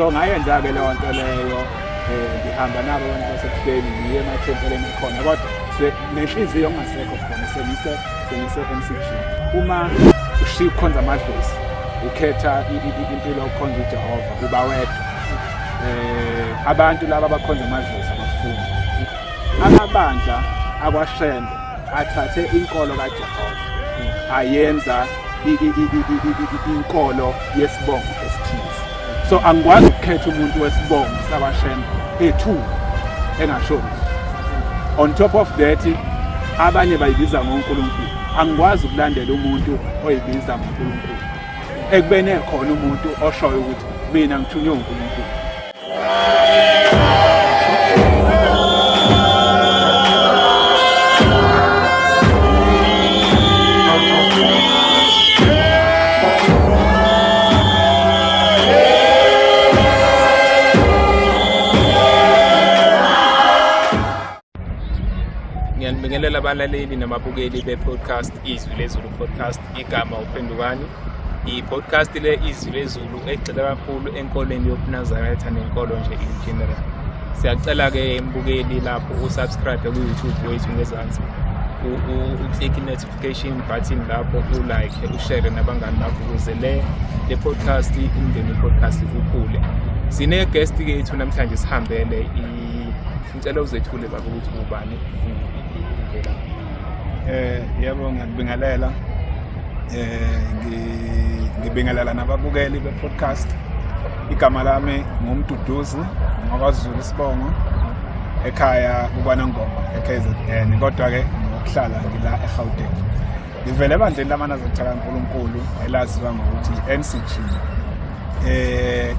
So ngayenza ke leyo nto leyo ngihamba nabo abantu basekuhleni ngiye emathempeleni khona kodwa nenhliziyo ongasekho khona sengise MCG. Uma ushiya ukukhonza amadlozi ukhetha impilo yokukhonza uJehova uba wedwa. Abantu laba abakhonza amadlozi abafuni. Amabandla akwaShembe athathe inkolo kaJehova ayenza inkolo yesibongo esithize. So angikwazi ukukhetha umuntu wesibongo sakwaShembe ethu engashoni. On top of that abanye bayibiza ngoNkulunkulu. Angikwazi ukulandela umuntu oyibiza ngoNkulunkulu. Ekubene khona umuntu oshoyo ukuthi mina ngithunywe uNkulunkulu. Ngiyabingelela abalaleli namabukeli be-podcast Izwi Lezulu podcast. Igama uPhendukani. I-podcast le Izwi Lezulu egxile kakhulu enkolweni yobuNazaretha nenkolo nje in general. Siyacela-ke mbukeli lapho usubscribe ku-YouTube wethu ngezansi. U-click i-notification button lapho u-like, ushare nabangani bakho ukuze le podcast umndeni podcast ukhule. Sine guest-ke yethu namhlanje sihambele ngicela uzethule baba ukuthi ubani. Yebo ngiyabingelela. Ngibingelela nababukeli be-podcast. Igama lami ngumduduzi ngokwaZulu isibongo ekhaya kuKwanongoma eKZN kodwa-ke ngokuhlala ngila eGauteng. Ngivele ebandleni laManazaretha kaNkulunkulu elaziwa ngokuthi i-NCG.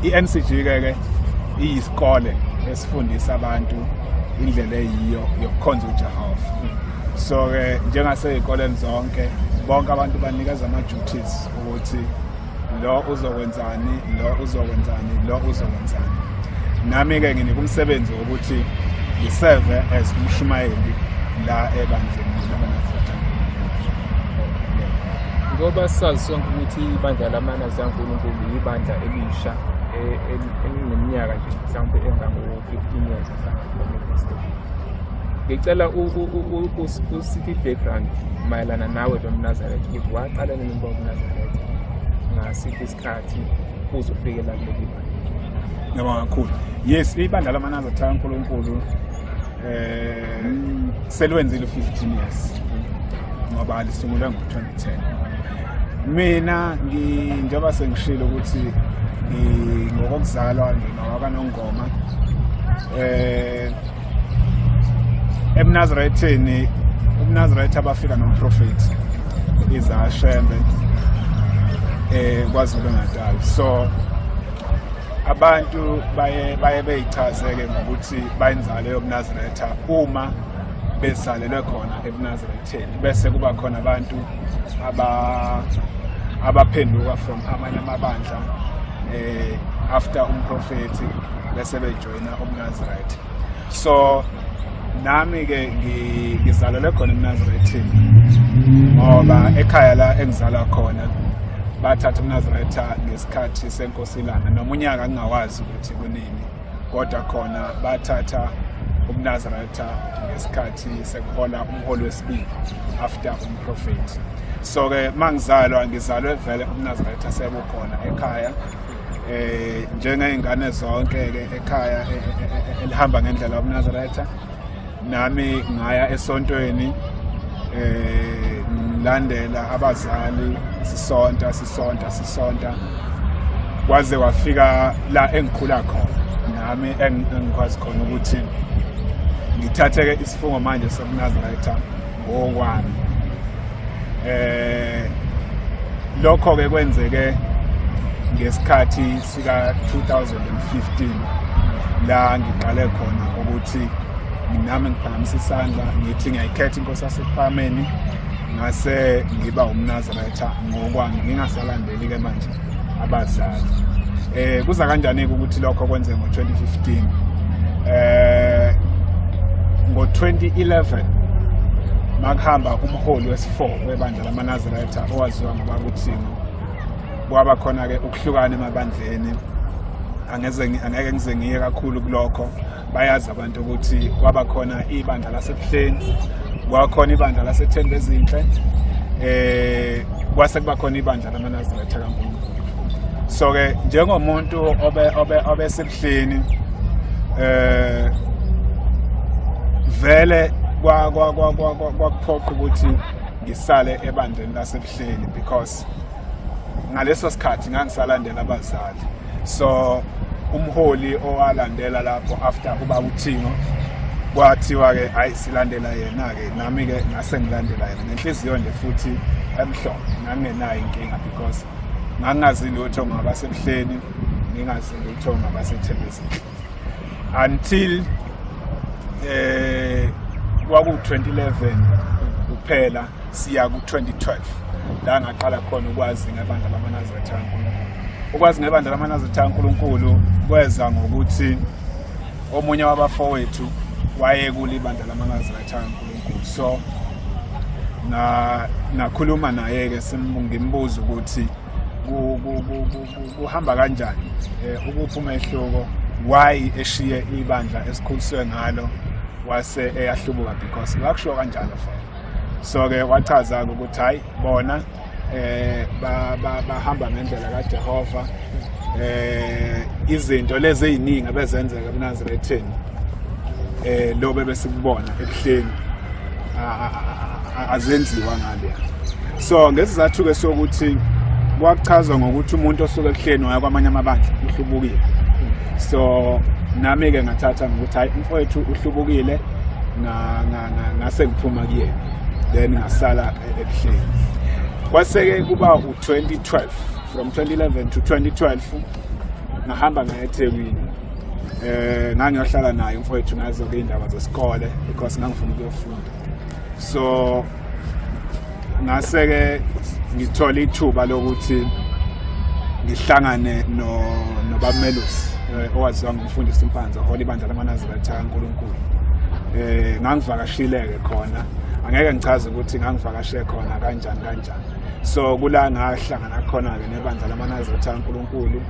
I-NCG-ke iyisikole esifundisa abantu indlela eyiyo yokukhonza uJehova. So-ke njengasey'koleni zonke bonke abantu banikeza ama-duties ukuthi lo uzokwenzani, lo uzokwenzani, lo uzokwenzani. Nami-ke nginika umsebenzi wokuthi ngiserve as umshumayeli la ebandleni laManazaretha. Ngoba sazi sonke ukuthi ibandla laManazaretha kaNkulunkulu ibandla elisha elineminyaka nje mhlawumbe engango-15 years mhlawumbe. Ngicela usithi background mayelana nawe noMnazaretha ukuthi waqala nini ukuba uMnazaretha ngasiphi isikhathi uzofikela kuleli bandla. Ngiyabonga kakhulu. Yes, ibandla laManazaretha kaNkulunkulu selwenzile 15 years ngoba lisungulwe ngo-2010. Mina njengoba sengishilo ukuthi ngokuzalwa ngingowakaNongoma. eMnazaretheni uMnazaretha abafika nomprofeti izaShembe kwaZulu Natal. So abantu baye beyichazeke ngokuthi bayenzalo yoMnazaretha uma besalelwe khona eMnazaretheni bese kuba khona abantu abaphenduka from amanye amabandla after umprofeti bese bejoyina uMnazaretha. So nami-ke ngizalelwe khona eMnazaretheni ngoba ekhaya la engizalwa khona bathatha uMnazaretha ngesikhathi seNkosilana noma unyaka ngingawazi ukuthi kunini kodwa khona bathatha uMnazaretha ngesikhathi sekuhola umholi wesibili after umprofeti. So-ke ngizalwe vele uMnazaretha sebukhona ekhaya njengey'ngane zonke-ke ekhaya elihamba ngendlela yoMnazaretha. Nami ngaya esontweni ngilandela abazali sisonta kwaze kwafika la engikhula khona nami engikwazi khona ukuthi ngithathe-ke isifungo manje soMnazaretha ngokwami. Lokho-ke kwenzeke ngesikhathi sika 2015 la ngiqale khona ukuthi nami ngiphakamisa isandla ngithi ngiyayikhetha inkosi yasePhakameni ngase ngiba uMnazaretha ngokwami ngingasalandeli-ke manje abazali. Kuza kanjani-ke ukuthi lokho kwenze ngo-2015? Ngo-2011 makuhamba umholi wesi-4 webandla laManazaretha owaziwa ngoba kuThixo kwaba khona-ke ukuhlukana emabandleni angeke ngize ngiye kakhulu kulokho. Bayazi abantu ukuthi kwaba khona ibandla lasebuhleni, kwakhona ibandla laseThendezinhle, kwase kuba khona ibandla lamaNazaretha kaNkulunkulu. So ke njengomuntu obesebuhleni vele kwakuphoqa ukuthi ngisale ebandleni lasebuhleni because ngaleso sikhathi ngangisalandela abazali. So umholi owalandela lapho after ubaba uThingo kwathiwa ke ayisilandela yena ke nami ke ngase ngilandela yena ngenhliziyo nje futhi emhlophe ngangenayo inkinga because ngangazi lutho ngabasebuhleni ngingazi lutho ngabaseThendezinhle until kwaku 2011 kuphela siya ku 2012 la ngaqala khona ukwazi ngebandla lamaNazaretha kaNkulunkulu. Ukwazi ngebandla lamaNazaretha kaNkulunkulu kweza ngokuthi omunye wabafowethu waye kulibandla lamaNazaretha kaNkulunkulu. So nakhuluma naye ke ngimbuza ukuthi kuhamba kanjani ukuphuma ehloko why eshiye ibandla esikhuliswe ngalo wase eyahlubuka because ngakusho kanjalo for. So ke wachaza ukuthi hayi bona bahamba ngendlela kaJehova izinto lezi eziningi abezenzeka eNazaretheni lo bebesikubona ebuhleni azenziwa ngale. So ngesizathu ke sokuthi kwakuchazwa ngokuthi umuntu osuka ebuhleni waya kwamanye amabandla uhlubukile. So nami ke ngathatha ngokuthi hayi mfowethu uhlubukile ngase ngiphuma kuyena then ngasala ebuhleni. Kwaseke kuba u2012 from 2011 to 2012 ngahamba ngaya eThekwini. Ngangiyohlala naye mfowethu ngazo ke indaba zesikole because ngangifuna ukuyofunda. So ngase ke ngithola ithuba lokuthi ngihlangane noBamelusi owaziwa ngumfundisi Mpanza hola ibandla lamaNazaretha kaNkulunkulu. Ngangivakashile ke khona, angeke ngichaze ukuthi ngangivakashe khona kanjani. So kula ngahlangana khona ke nebandla lamaNazaretha kaNkulunkulu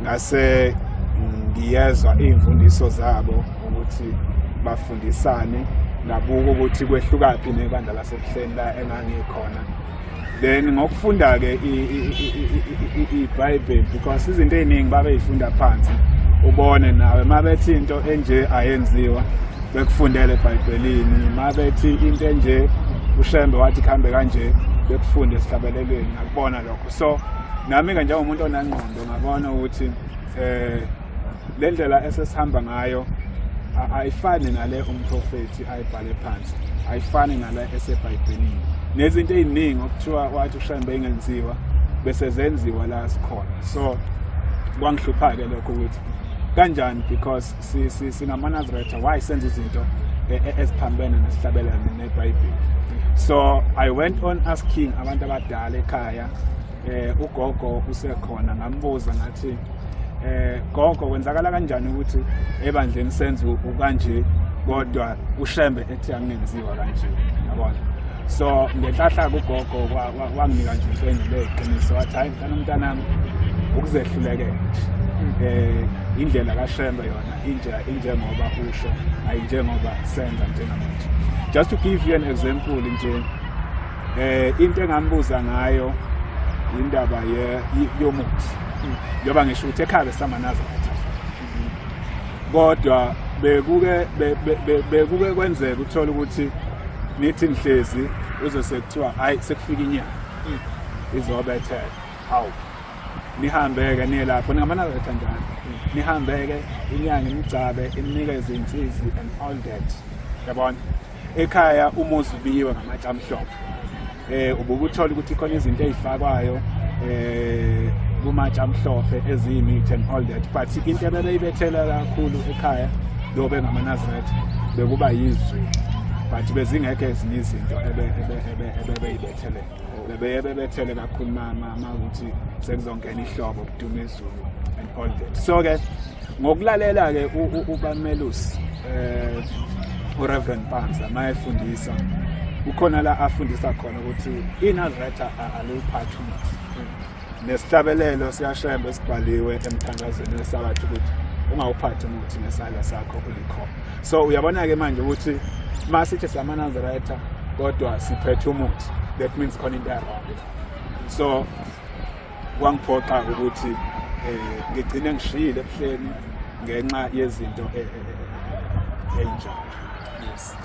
ngase ngiyezwa imfundiso zabo ukuthi bafundisane ngabuka ukuthi kwehlukaphi nebandla lasebuhleni la engangikhona. Then ngokufunda ke iBhayibheli because izinto eziningi babeyifunda phansi ubone nawe mabethi into enje ayenziwa bekufundele eBhayibhelini, mabethi into enje uShembe wathi khambe kanje bekufunde esihlabelelweni ngakubona lokho. So nami ke njengomuntu onangqondo ngabona ukuthi le ndlela esesihamba ngayo ayifani nale umprofeti ayibhale phansi, ayifani nale eseBhayibhelini. Nezinto eziningi okuthiwa wathi uShembe engenziwa bese zenziwa la sikhona. So kwangihlupha ke lokho ukuthi kanjani because singamaNazaretha why senze izinto eziphambene nesihlabelelane neBhayibheli. So I went on asking abantu abadala ekhaya, ugogo usekhona, ngambuza ngathi gogo kwenzakala kanjani ukuthi ebandleni senze ukanje kodwa uShembe ethi angenziwa kanje, yabona. So ngenhlahla kugogo wanginika nje impendulo eqiniso wathi hayi mntanami ukuzehluleke indlela kaShembe yona injengoba usho ayinjengoba senza njengamanje. Just to give you an example nje into engambuza ngayo indaba yomuthi njoba ngisho ukuthi ekhaya besamaNazaretha kodwa bekuke kwenzeka uthola ukuthi nithi nihlezi uzosekuthiwa hayi sekufika inyanga izobethela hawu nihambe ke nilapho ngamaNazaretha njani nihambe ke inyanga imigcabe inikeze insizwe and all that, yabona. Ekhaya umuzi ubiyiwe ngamatshe amhlophe ubukuthola ukuthi khona izinto ezifakwayo kumatshe amhlophe eziyimithi and all that, but into ebebeyibethela kakhulu ekhaya lo bengamaNazaretha bekuba yizwi, but bezingekho ezinye izinto ebebeyibethele bebeyebethele kakhulu mama ukuthi sekuzongena ihlobo kuduma izulu and all that. So ke ngokulalela ke uBamelusi uReverend Mpanza mayefundisa ukhona la afundisa khona ukuthi iNazaretha aliphathi nesihlabelelo siyashembe esibhaliwe emkhankazweni wesabatha ukuthi ungawuphathi umuthi ngesandla sakho ulikhona. So uyabona-ke manje ukuthi uma sithi siyamanazarayitha kodwa siphethe umuthi, that means khona into around it. So kwangiphoqa ukuthi ngigcine ngishiyile ebuhleni ngenxa yezinto enjalo. Yes.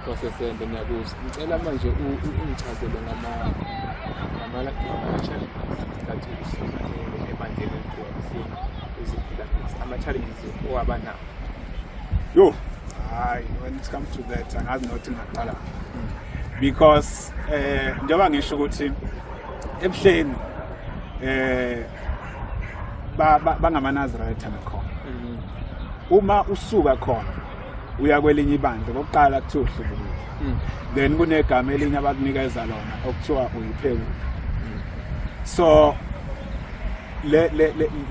Process ende ngiyakuza. Ngicela manje ungichazele ngama-challenges that ebandleni kuwafuna uziphila ama-challenges owaba nawo. Yo, when it comes to that angazi nokuthi ngaqala because njengoba ngisho ukuthi ebuhleni bangamanazarayitha nakhona. Uma usuka khona uya kwelinye ibandla kokuqala kuthiwa uhlubulile, then kunegama elinye abakunikeza lona okuthiwa uyiphekula. So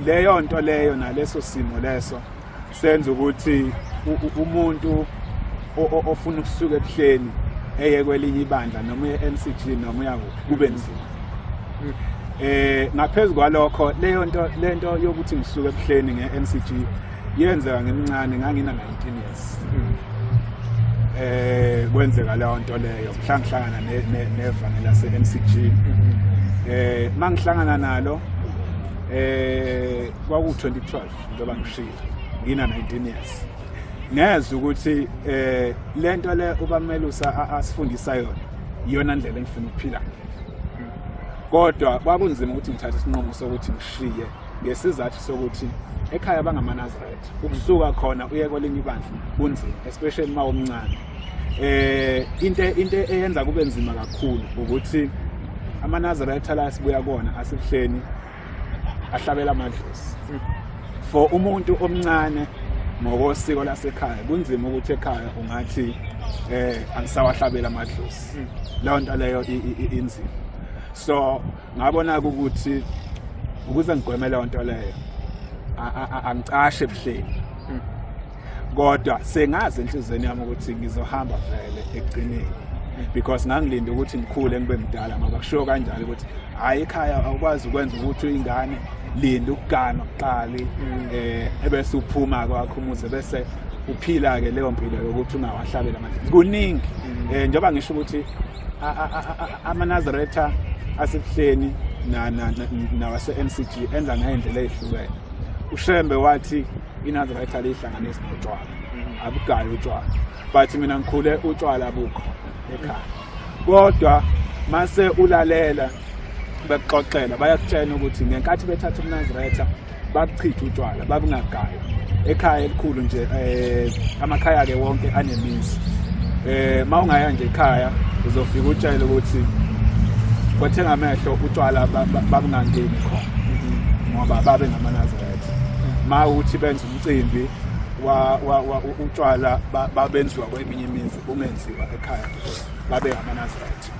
leyo nto leyo naleso simo leso senza ukuthi umuntu ofuna ukusuka ebuhleni eye kwelinye ibandla noma uye-NCG noma uya kube nzima. Ngaphezulu kwalokho lento yokuthi ngisuke ebuhleni nge-NCG yenzeka ngemincane ngangina 19 years. Kwenzeka leyo nto leyo ngihlangana nevangeli lase-NCG. Mangihlangana nalo kwaku 2012 njengoba ngishilo ngina 19 years. Ngezwe ukuthi lento le ubamelusa asifundisa yona iyona ndlela engifuna ukuphila. Kodwa kwakunzima ukuthi ngithathe isinqumo sokuthi ngishiye ngesizathu sokuthi ekhaya bangamanazarayitha. Ukusuka khona uye kwelinye ibandla kunzima, especially uma umncane. Into eyenza kube nzima kakhulu ukuthi amanazarayitha la sibuya kona asibuhleni ahlabela amadlozi. For umuntu omncane ngokosiko lasekhaya kunzima ukuthi ekhaya ungathi angisawahlabela amadlozi. Leyo nto leyo inzima. So ngabona ukuthi ukuze ngigweme leyo nto leyo angicashe ebuhleni. Kodwa sengazi enhlizweni yami ukuthi ngizohamba vele ekugcineni because ngangilinda ukuthi ngikhule ngibe mdala ngoba kusho kanjalo ukuthi hayi ekhaya awukwazi ukwenza ukuthi ingane linda ukugana kuqali ebese uphuma kwakho umuze bese uphila ke leyo mpilo yokuthi ungawahlabela amadlozi. Kuningi njengoba ngisho ukuthi amanazarayitha asibuhleni nawase-NCG enza ngayindlela ezihlukene. uShembe wathi inazarayitha lihlanganisa notshwala, abugayi utshwala, but mina ngikhule utshwala bukho ekhaya. Kodwa mase ulalela bekuxoxela bayakutshela ukuthi ngenkathi bethatha umnazarayitha bakuchitha utshwala babungagayi ekhaya elikhulu nje. Amakhaya ke wonke anemizi. Mawungaya nje ekhaya uzofika utshela ukuthi kwathenga amehlo utshwala babungangeni khona ngoba babe ngamanazarayitha. Mawuthi benza umcimbi utshwala babenziwa kweminye imizi ungenziwa ekhaya babe ngamanazarayitha.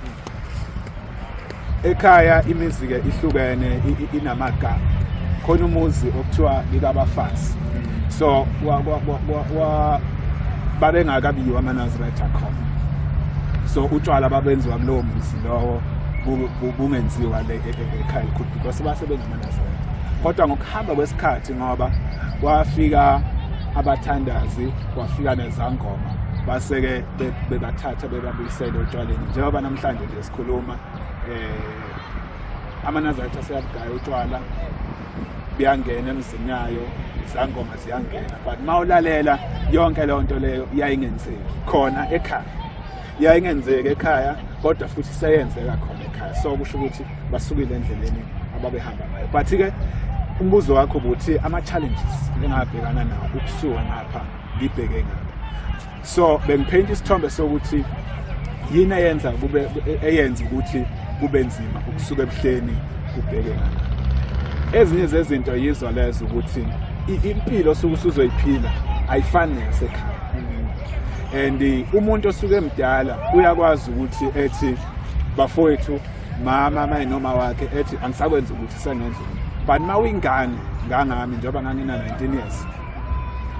Ekhaya imizi ke ihlukene inamagama. Khona umuzi okuthiwa likabafazi. So babengakabiwa amanazarayitha khona. So utshwala babenziwa kulowo muzi lowo bungenziwa le ekhaya elikhulu because basebenza amanazarayitha. Kodwa ngokuhamba kwesikhathi ngoba kwafika abathandazi kwafika nezangoma base-ke bebathatha bebabuyisela utshwaleni. Njengoba namhlanje nje sikhuluma amanazarayitha aseyabugaya utshwala biyangena emzini yayo, izangoma ziyangena. But mawulalela yonke leyo nto leyo yayingenzeki khona ekhaya. Yayingenzeki ekhaya kodwa futhi seyenzeka khona ekhaya. So kusho ukuthi basukile endleleni ababehamba ngayo. But-ke umbuzo wakho ukuthi ama-challenges engabhekana nawo ukusuka ngapha ngibheke ngapha. So bengipheyinta isithombe sokuthi yini eyenza ukuthi kube nzima ukusuka ebuhleni ubheke ngapha. Ezinye zezinto yizo lezo ukuthi impilo osuke usuzoyiphila ayifani neyasekhaya. And umuntu osuke emdala uyakwazi ukuthi ethi bafowethu mama noma wakhe ethi angisakwenza ukuthi sengenza. But mawuyingane ngangami njengoba ngangina 19 years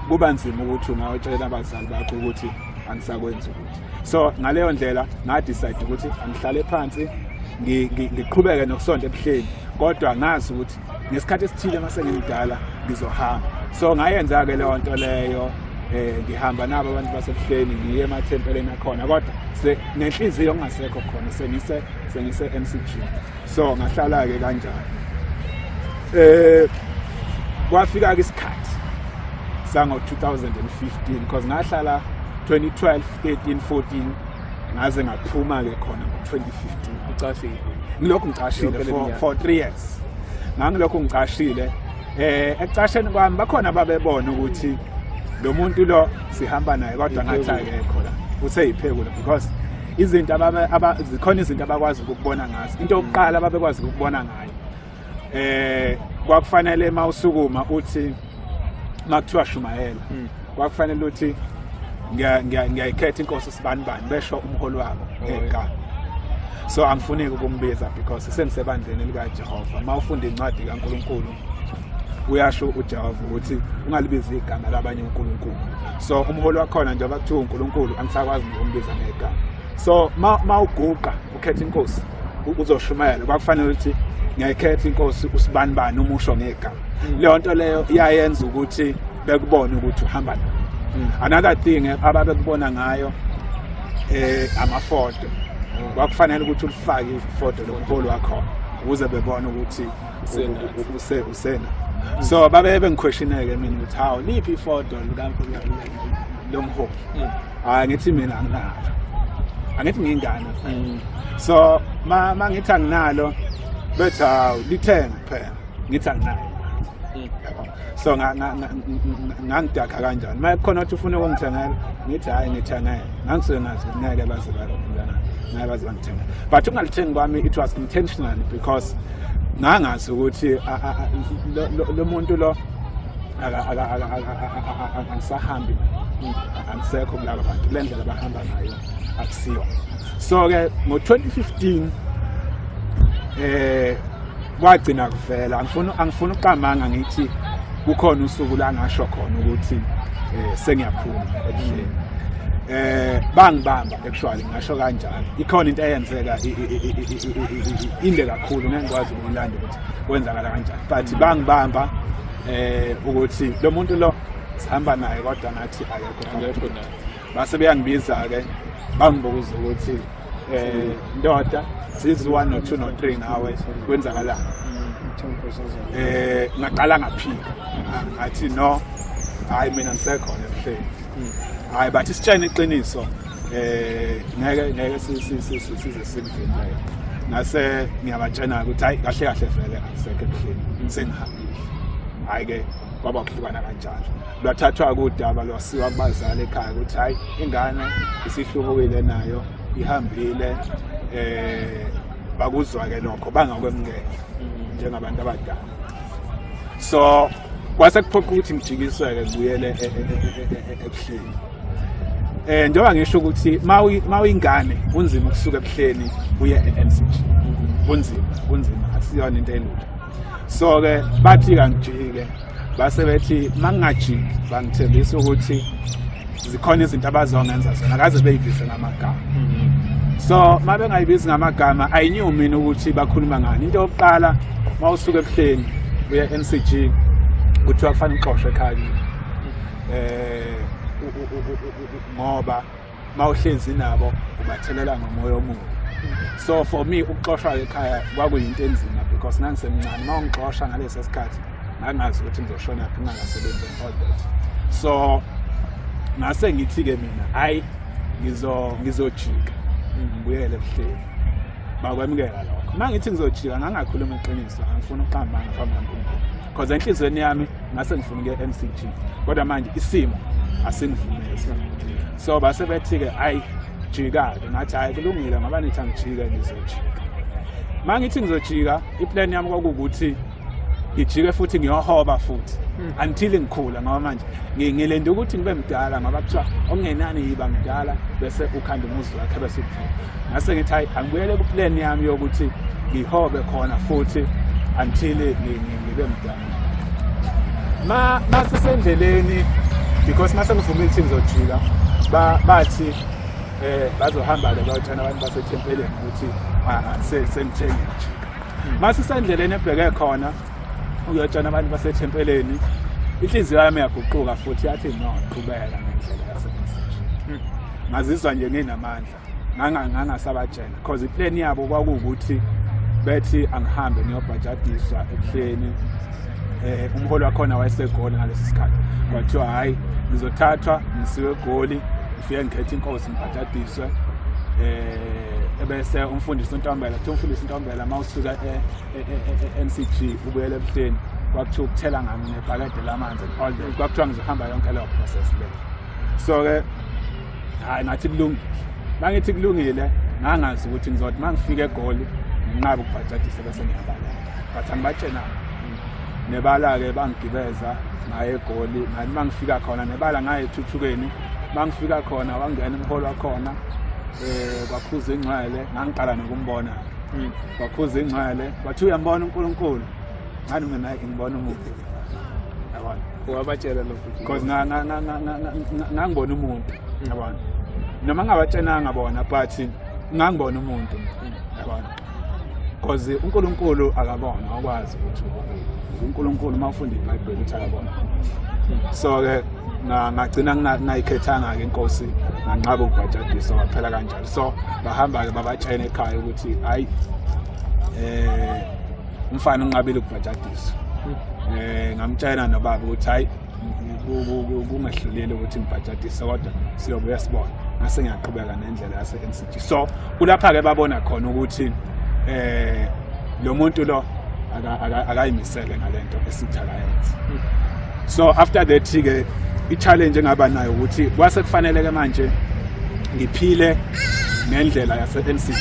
kuba nzima ukuthi ungawatshela abazali bakho ukuthi angisakwenza ukuthi. So ngaleyo ndlela nga decide ukuthi angihlale phansi ngiqhubeke nokusonto ebuhleni kodwa ngazi ukuthi ngesikhathi esithile mase ngimdala ngizohamba. So ngayenza-ke leyo nto leyo ngihamba nabo abantu basebuhleni ngiye emathempeleni akhona kodwa nenhliziyo ongasekho khona sengise MCG. So ngahlala-ke kanjalo. Kwafika-ke isikhathi sango-2015 because ngahlala 2012, 13, 14 ngaze ngaphuma-ke khona ngo-2015. Ucashile? Ngilokhu ngicashile for 3 years. Ngangilokhu ngicashile. Ekucasheni kwami bakhona babebona ukuthi lo muntu lo sihamba naye kodwa ngathi akekho la useyiphekula because izinto zikhona izinto abakwazi ukubona ngazo. Into yokuqala ababekwazi ukubona ngayo kwakufanele mawusukuma uthi makuthiwa shumayela kwakufanele uthi ngiyayikhetha inkosi sibanibani besho umholi wabo ngegama. So angifuni ukumbiza because sengisebandleni lika Jehova. Mawufunda incwadi kaNkulunkulu uyasho uJehova ukuthi ungalibizi igama labanye uNkulunkulu. So umholi wakhona njengoba kuthiwa uNkulunkulu angisakwazi ukumbiza ngegama. So mawuguqa ukhetha inkosi uzoshumayela kwakufanele ukuthi ngiyayikhetha inkosi usibanibani umusho ngegama. Leyo nto leyo iyayenza ukuthi bekubone ukuthi uhamba nayo. Another thing ababekubona ngayo amafoto. Kwakufanele ukuthi ulifake ifoto lomholi wakho ukuze bebone ukuthi usena. So babebe ngiquestioneke mina ukuthi how liphi ifoto lomholi. Ngithi mina anginalo. Angithi ngingane. So mangithi anginalo bethi lithenga phela. Ngithi anginalo. So ngangidaka kanjani manje khona ukuthi ufuna ukungithengela ngithi hayi ngithengele ngangisenazi ngeke baze balona ngeke baze bangithengela but ungalithengi kwami it was intentional because ngangazi ukuthi lo muntu lo angisahambi angisekho kulabo bantu le ndlela bahamba ngayo akusiyo. So ke ngo-2015 kwagcina kuvela angifuna uqamanga ngithi kukhona usuku la ngasho khona ukuthi sengiyaphuma ebuhleni. Bangibamba actually ngasho kanjalo. Ikhona into eyenzeka inde kakhulu ngengikwazi ukuyilanda ukuthi kwenzakala kanjani but bangibamba ukuthi lo muntu lo sihamba naye kodwa ngathi akekho naye. Base beyangibiza ke bangibuza ukuthi ndoda sizi 1 no 2 no 3 nawe kwenzakala. Ngaqala ngaphika ngathi no hayi mina ngisekhona ebuhleni. Hayi but isitshene iqiniso ngeke size simfile. Ngase ngiyabatshena ukuthi hayi kahle kahle vele angisekho ebuhleni sengihambile. Hayi ke kwaba kuhlukana kanjalo. Lwathathwa kudaba lwasiwa kubazali ekhaya ukuthi hayi ingane isihlukile nayo ihambile bakuzwa ke lokho bangakwemukela njengabantu abadala. So kwase kuphoqa ukuthi ngijikiswe ke ngibuyele ebuhleni. Njengoba ngisho ukuthi mawuyingane kunzima ukusuka ebuhleni uye eMCG. Kunzima asiyona into elula. So ke bathi kangijike base bethi mangingajiki bangithembisa ukuthi zikhona izinto abazongenza zona akaze beyibize ngamagama. So mabe ngayibizi ngamagama I knew mina ukuthi bakhuluma ngani. Into yokuqala mawusuka ebuhleni uya eMCG kuthiwa kufanele uxoshwe ekhaya. Ngoba mawuhlezi nabo ubathelela ngomoya omubi. So for me ukuxoshwa ekhaya kwakuyinto enzima because nangisemncane mawungixosha ngaleso sikhathi ngangazi ukuthi ngizoshona phi ngingasebenzi all that. So ngase ngithi ke mina hayi ngizojika ngibuyele ebuhleni bakwamukela lokho. Mangithi ngizojika ngangakhuluma iqiniso angifuna uqamba ngaphambi kwaNkulunkulu because enhlizweni yami ngase ngifuna ukuya eMCG kodwa manje isimo asingivumeli. So base bethi ke hayi jika ke ngathi hayi kulungile ngoba nithi angijika ngizojika. Mangithi ngizojika iplan yami kwakuwukuthi ngijike futhi ngiyohoba futhi until ngikhula ngoba manje ngilenda ukuthi ngibe mdala ngoba kuthiwa okungenani yiba mdala bese ukhanda umuzi wakhe bese uphila. Ngase ngithi hayi angibuyele ku plan yami yokuthi ngihobe khona futhi until ngibe mdala. Masisendleleni because mase ngivumile ukuthi ngizojika bathi bazohamba ke bayotshana abantu basethempeleni ukuthi sengithenge mase sendleleni ebheke khona uyotshana abantu basethempeleni inhliziyo yami yaguquka futhi yathi no qhubeka ngendlela yaseMessage ngazizwa nje nginamandla ngangasabatshela because iplan yabo kwakuwukuthi bethi angihambe ngiyobhajadiswa ebuhleni umholi wakhona wayesegoli ngalesi sikhathi kwathiwa hayi ngizothathwa ngisiwe eGoli ngifike ngikhethe inkosi ngibhajadiswe ebese umfundisi uNtombela mawusuka eMCG ubuyele ebuhleni kwakuthiwa ukuthela ngami nebhakede lamanzi all day kwakuthiwa ngizohamba yonke leyo process le so ke hayi ngathi kulungile mangithi kulungile ngangazi ukuthi ngizothi mangifika eGoli nginqaba ukubhajadisa bese ngiyabala but angibatshena nebala ke bangigibeza ngaye eGoli ngathi mangifika khona nebala ngaye ethuthukeni mangifika khona wangena umholi wakhona kwakhuza ingcwele ngangiqala nokumbona kwakhuza ingcwele bathi uyambona uNkulunkulu ngani mina ngibona umuntu yabona wabatshela lokho because ngangibona umuntu yabona noma ngabatshenanga bona but ngangibona umuntu yabona because uNkulunkulu akabona akwazi ukuthi uNkulunkulu mawufunda iBhayibheli uthi akabona so ke ngagcina nginayikhethanga ke inkosi nganqaba ukubhajadisa waphela kanjalo so bahamba ke babatshena ekhaya ukuthi hayi umfana unqabile ukubhajadisa ngamtshela nobaba ukuthi hayi kungahlulile ukuthi ngibhajadise kodwa siyobuya sibona ngase ngiyaqhubeka nendlela yaseMCG so kulapha ke babona khona ukuthi lo muntu lo akayimisele ngalento esithakayenza so after that ke i-challenge engaba nayo ukuthi kwase kufanele ke manje ngiphile nendlela yaseMCG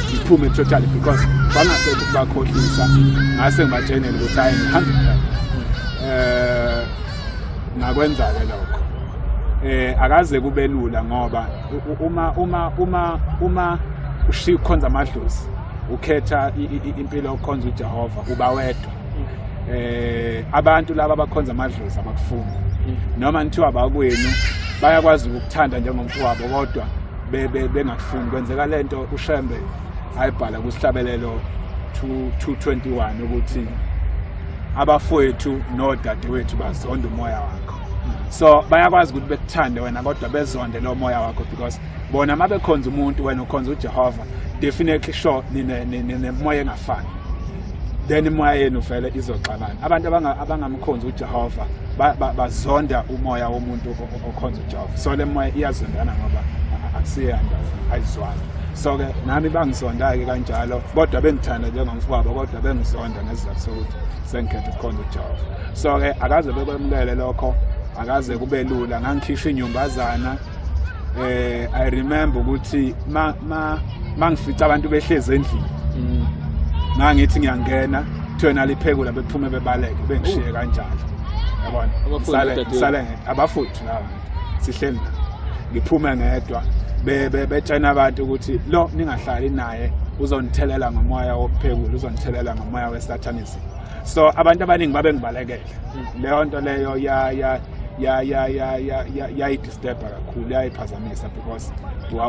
ngiphume totally because bangasekho ukubakhohlisa ngase ngibatshenele ukuthi hayi ngihamba ngakwenza ke lokho akaze kube lula ngoba uma ushiya ukhonza amadlozi ukhetha impilo yokukhonza uJehova uba wedwa abantu laba abakhonza amadlozi abakufuni noma nithiwa abakwenu bayakwazi ukukuthanda njengomfowabo kodwa bengakufuni kwenzeka lento uShembe ayibhala kusihlabelelo 2:21 ukuthi abafowethu nodadewethu bazonda umoya wakho so bayakwazi ukuthi bekuthande wena kodwa bezonde lo moya wakho because bona mabekhonza umuntu wena ukhonza uJehova definitely sure nemoya engafani then imoya yenu vele izoxabana abantu abangamkhonza uJehova bazonda umoya womuntu okhonza uJehova so le moya iyazondana ngoba akusiyanda ayizwani so ke nami bangizonda ke kanjalo kodwa bengithanda njengomfowabo kodwa bengizonda ngesizathu sokuthi sengikhethe ukukhonza uJehova so ke akaze bekwemukele lokho akaze kube lula ngangikhishwa inyumbazana I remember ukuthi mangifica abantu behleze endlini ngangithi ngiyangena thena liphekula bephume bebaleke bengishiye kanjalo yabona sale abafuthu la sihleli ngiphume ngedwa betshena abantu ukuthi lo ningahlali naye uzonithelela ngomoya wokuphekula uzonithelela ngomoya weSatanism so abantu abaningi babe ngibalekele leyo nto leyo yayidisturb kakhulu yayiphazamisa because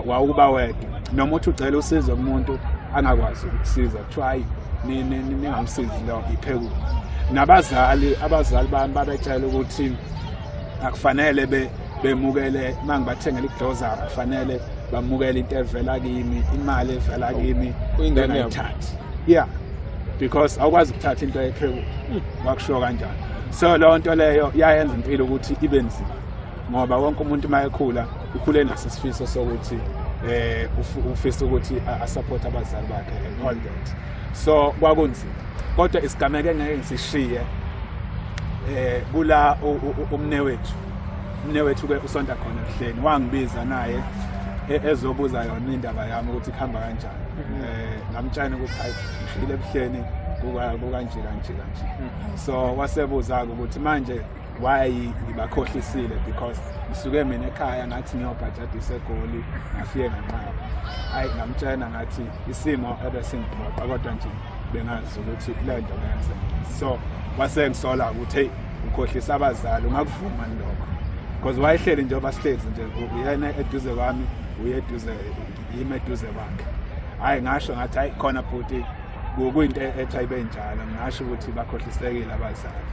wawuba wedwa noma uthi ucela usizo kumuntu angakwazi ukusiza kuthiwa hayi ningamsizi lo iphekula nabazali bami babetshela ukuthi akufanele bemukele mangibathengela iglozari kufanele bamukele into evela kimi imali evela kimi ingane yathatha yeah because awukwazi ukuthatha into ephekula wakusho kanjalo so lo nto leyo yayenza impilo ukuthi ibe nzima ngoba wonke umuntu mayekhula ukhule nasisifiso sokuthi ufisa ukuthi asupport abazali bakhe and all that so kwakunzima kodwa isigameke ngeke ngisishiye kula umne wethu ke usonta khona ebuhleni wangibiza naye ezobuza yona indaba yami ukuthi kuhamba kanjani ngamtshana ukuthi hayi ngishile ebuhleni kukanje so wasebuza ukuthi manje why ngibakhohlisile because ngisuke mina ekhaya ngathi ngiyobhajadisa eGoli ngafike nganqaba hayi ngamtshana ngathi isimo ebesingibhoqa kodwa nje bengazi ukuthi le nto ngenze so wasengisola ukuthi hey ukhohlisa abazali ungakuvuma lokho because wayehleli nje obasihlezi nje uyena eduze kwami uyeduze yime eduze kwakhe hayi ngasho ngathi hayi khona futhi kuyinto ethi ayibenjalo ngasho ukuthi bakhohlisekile abazali.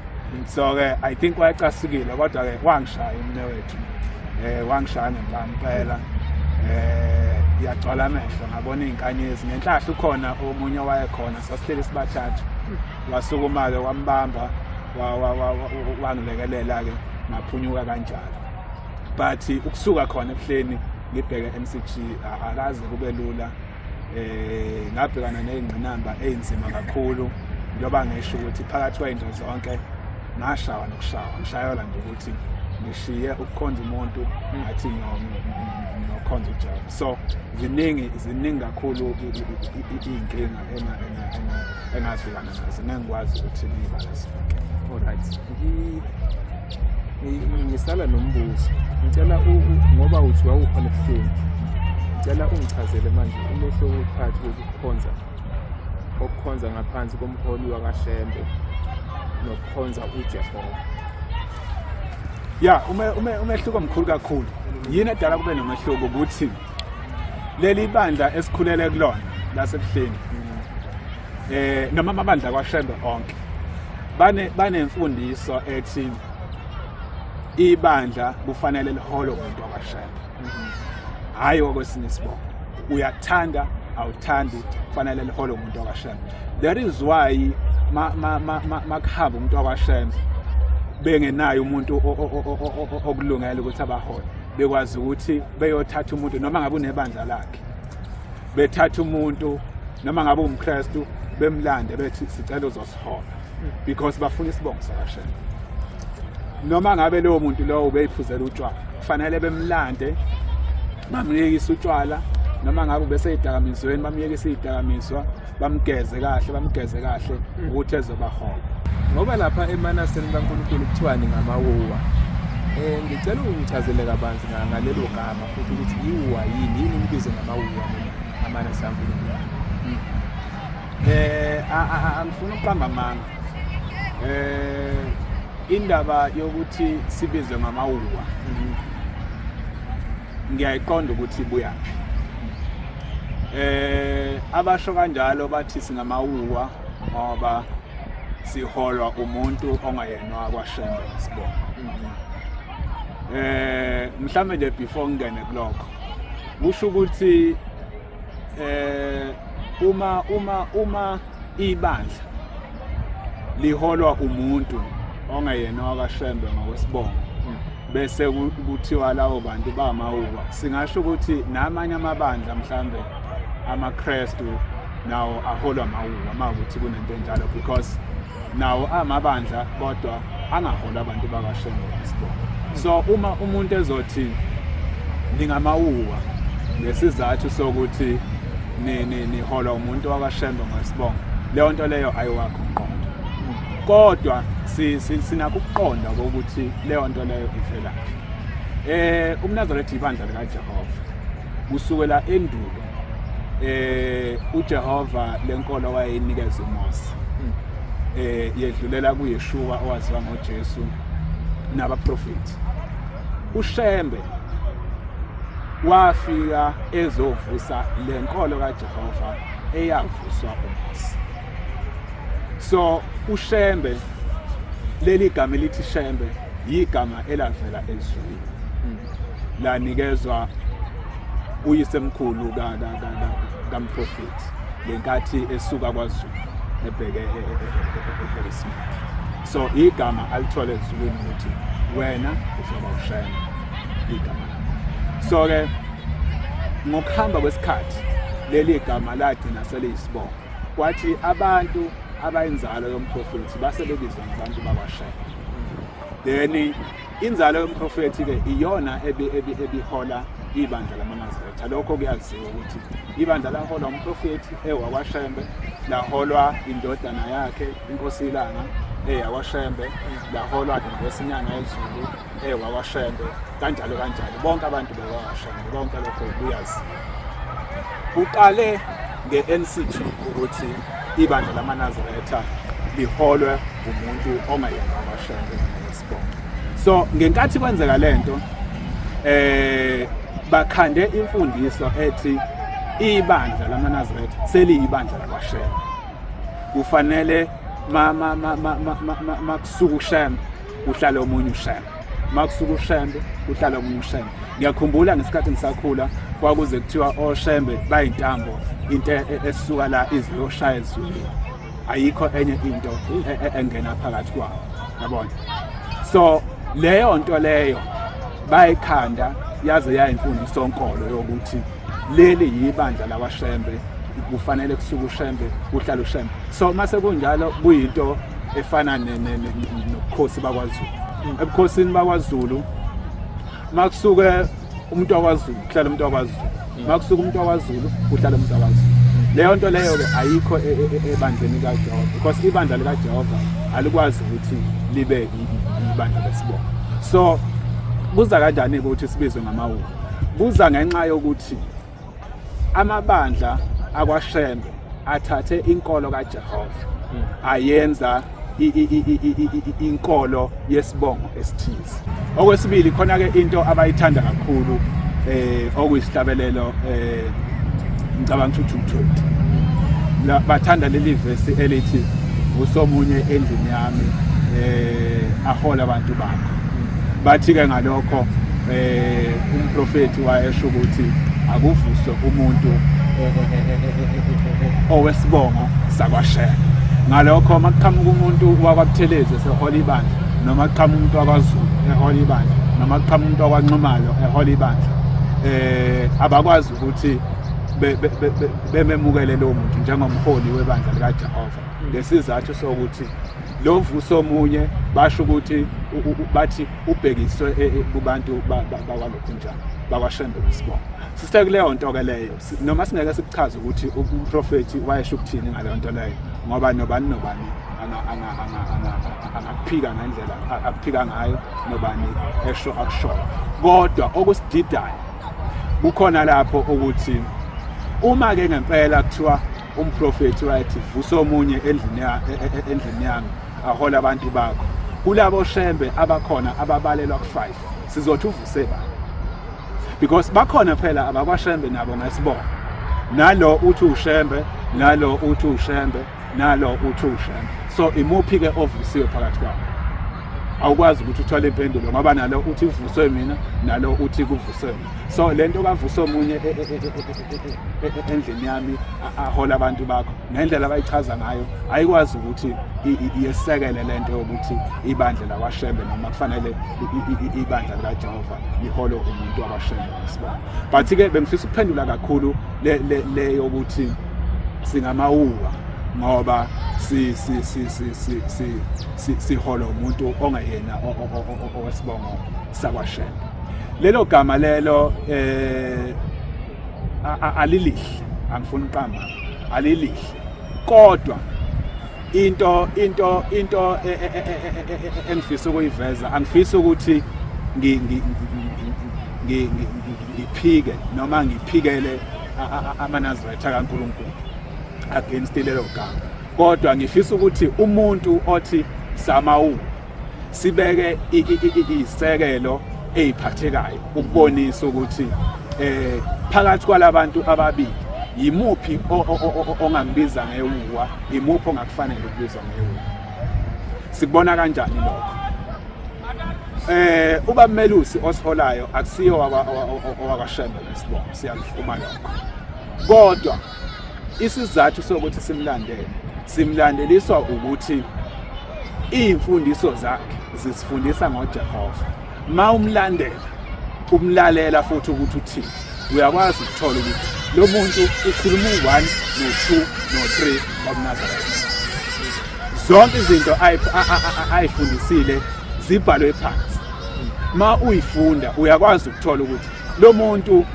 So ke I think wayecasikile kodwa ke wangishaya umnewethu wangishaya ngempela yagcwala amehlo ngabona izinkanyezi ngenhlahla ukhona omunye wayekhona sasihleli sibathathu wasukuma ke wambamba wangilekelela ke ngaphunyuka kanjalo. But ukusuka khona ebuhleni ngibheke MCG akaze kube lula ngabhekana nezingqinamba ezinzima kakhulu njengoba ngisho ukuthi phakathi kwento zonke ngashawa nokushawa ngishayela nje ukuthi ngishiye ukukhonza umuntu ngathi nokhonza uJehova. So ziningi kakhulu inkinga engazibana nazo ngengikwazi ukuthi ngibalise. Alright, ngisala nombuzo. Ngicela ngoba uthi wawukhona ebuhlungu. Ngicela ungichazele manje umehluko phakathi kokukhonza ngaphansi komholi wakaShembe nokukhonza uJehova. Yeah, umehluko omkhulu kakhulu. Yini edala kube nomehluko ukuthi leli bandla esikhulele kulona lasebuhleni noma amabandla kwaShembe onke banemfundiso ethi ibandla kufanele liholo umuntu wakaShembe. Hayi okwesinye isibongo. Uyathanda awuthandi kufanele liholo umuntu wakaShembe. That is why makuhamba umuntu wakaShembe bengenayo umuntu okulungela ukuthi abahole. Bekwazi ukuthi beyothatha umuntu noma ngabe unebandla lakhe. Bethatha umuntu noma ngabe umKristu bemlande bethi sicela uzosihola because bafuna isibongo sakaShembe. Noma ngabe lowo muntu lowo ubeyiphuzela utshwala kufanele bemlande bamyekisa utshwala noma ngabe beseyidakamisweni bamyekisa idakamiswa bamgeze kahle ukuthi ezobahola. Ngoba lapha emanaseni kaNkulunkulu kuthiwani ngamawuwa. Ngicela ungichazele kabanzi ngalelo gama futhi ukuthi iwuwa yini imbizo ngamawuwa amanasi kaNkulunkulu. Angifuna ukuqamba amanga. Indaba yokuthi sibizwe ngamawuwa ngiyayiqonda ukuthi ibuya. Abasho kanjalo bathi singamawuwa ngoba siholwa umuntu ongayena wakwaShembe sibona. Mhlambe nje before ngene kulokho kusho ukuthi uma ibandla liholwa umuntu ongayena wakwaShembe ngokwesibongo bese kuthiwa lawo bantu bamawuwa, singasho ukuthi namanye amabandla mhlambe amaKristu nawo aholwa amawuwa makuthi kunento enjalo because nawo amabandla kodwa angahola abantu bakaShembe ngokwesibongo. So uma umuntu ezothi ningamawuwa ngesizathu sokuthi nihola umuntu wakaShembe ngokwesibongo, leyo nto leyo ayiwakho umqondo. Kodwa sinakho ukuqonda ukuthi leyo nto leyo ivela. UmNazaretha ibandla likaJehova kusukela endulo uJehova lenkolo wayeyinikeza uMose. Yedlulela kuYeshua owaziwa ngoJesu nabaprofeti. uShembe wafika ezovusa lenkolo kaJehova eyavuswa uMose. So uShembe leli gama elithi Shembe yigama elavela ezulwini. Lanikezwa uyisemkhulu kaMprofeti lenkathi esuka kwaZulu ebheke eHarrismith. So igama alithole ezulwini ukuthi wena uzoba uShembe igama. So ke ngokuhamba kwesikhathi leli gama lagcina seliyisibongo. Kwathi abantu abayinzalo yomprofeti basebebizwa ngabantu bakwaShembe. Then inzalo yomprofeti ke iyona ebihola ibandla lamaNazaretha. Lokho kuyaziwa ukuthi ibandla laholwa umprofeti ewakwaShembe, laholwa indodana yakhe inkosi ilanga eyakwaShembe, laholwa inkosinyanga yezulu ewakwaShembe, kanjalo bonke abantu bakwaShembe, bonke lokho kuyaziwa. Uqale ngeNCG ukuthi ibandla lamaNazaretha liholwe umuntu ongayena wakwaShembe ngokwesibongo. So ngenkathi kwenzeka lento bakhande imfundiso ethi ibandla lamaNazaretha seliyibandla lakwaShembe. Kufanele makusuka uShembe uhlala omunye uShembe, makusuka uShembe uhlala omunye uShembe. Ngiyakhumbula ngesikhathi ngisakhula kwakuze kuthiwa oShembe bayintambo into esisuka la iziyoshaya ezulwini, ayikho enye into engena phakathi kwabo, yabona. So leyo nto leyo bayikhanda yaze yayimfundiso sonkolo yokuthi leli yibandla lakwaShembe, kufanele kusuka uShembe uhlala uShembe. So mase kunjalo kuyinto efana nobukhosi bakwaZulu. Ebukhosini bakwaZulu makusuke umuntu wakwaZulu uhlala umuntu wakwaZulu, makusuka umuntu wakwaZulu uhlala umuntu wakwaZulu. Leyo nto leyo ke ayikho ebandleni kaJehova, because ibandla likaJehova alikwazi ukuthi libe ibandla lesibongo. So kuza kanjani ukuthi sibizwe ngamawulu? Kuza ngenxa yokuthi amabandla akwaShembe athathe inkolo kaJehova ayenza inkolo yesibongo esithize. Okwesibili khona ke into abayithanda kakhulu okuyisihlabelelo ngicabanga ukuthi 2:20. Bathanda leli verse elithi usomunye endlini yami ahola abantu bakho. Bathi ke ngalokho umprofeti wayesho ukuthi akuvuswe umuntu owesibongo sakwaShembe. Ngalokho makuqhamuka umuntu wakwaButhelezi ehola ibandla, noma kuqhamuka umuntu wakwaZulu ehola ibandla, noma kuqhamuka umuntu wakwaNxumalo ehola ibandla, abakwazi ukuthi bememukele lo muntu njengomholi webandla likaJehova. Lesizathu sokuthi lo vuso omunye basho ukuthi bathi ubhekiswe kubantu bakwalokhu njalo bakwaShembe besibongo. Sisekuleyo nto ke leyo noma singeke sikuchaze ukuthi umprofeti wayesho ukuthini ngaleyo nto leyo, ngoba nobani angaphika ngendlela akuphika ngayo, nobani esho akushoyo. Kodwa okusididayo kukhona lapho ukuthi uma ke ngempela kuthiwa umprofeti wayethi vusa omunye endlini yami ahola abantu bakho, kulabo Shembe abakhona ababalelwa ku5 sizothi uvuse ba, because bakhona phela abakwaShembe nabo ngesibongo, nalo uthi uShembe, nalo uthi uShembe, nalo uthi uShembe. So imuphi ke ovusiwe phakathi kwabo? Awukwazi ukuthi uthole impendulo ngoba nalo uthi uvuswe mina, nalo uthi kuvuswe. So lento kavuso omunye endlini yami ahola abantu bakho, ngendlela abayichaza ngayo ayikwazi ukuthi iyesekele lento yokuthi ibandla lakwaShembe noma kufanele ibandla likaJehova liholo umuntu wakwaShembe nesibongo. But ke bengifisa ukuphendula kakhulu le yokuthi singamawuwa ngoba siholo umuntu ongayena owesibongo sakwaShembe. Lelo gama lelo alilihle, angifuni uqamba, alilihle. Kodwa into engifisa ukuyiveza, angifisa ukuthi ngiphike noma ngiphikele amaNazaretha kaNkulunkulu against lelo gama. Kodwa ngifisa ukuthi umuntu othi samawu sibeke isekelo eziphathekayo ukubonisa ukuthi phakathi kwalabantu ababili yimuphi ongambiza ngewuwa, yimuphi ongakufanele ukubizwa ngewuwa. Sikubona kanjani lokho? UbaMelusi osiholayo akusiyo wakwaShembe nesibongo, siyakufuma lokho. Kodwa isizathu sokuthi simlandeliswa ukuthi imfundiso zakhe zisifundisa ngoJehova. Ma umlalela futhi ukuthi uthini, uyakwazi ukuthola ukuthi lo muntu ukhuluma u1 no2 no3 wabuNazaretha. Zonke izinto ayifundisile zibhalwe phansi. Ma uyifunda uyakwazi ukuthola ukuthi lo muntu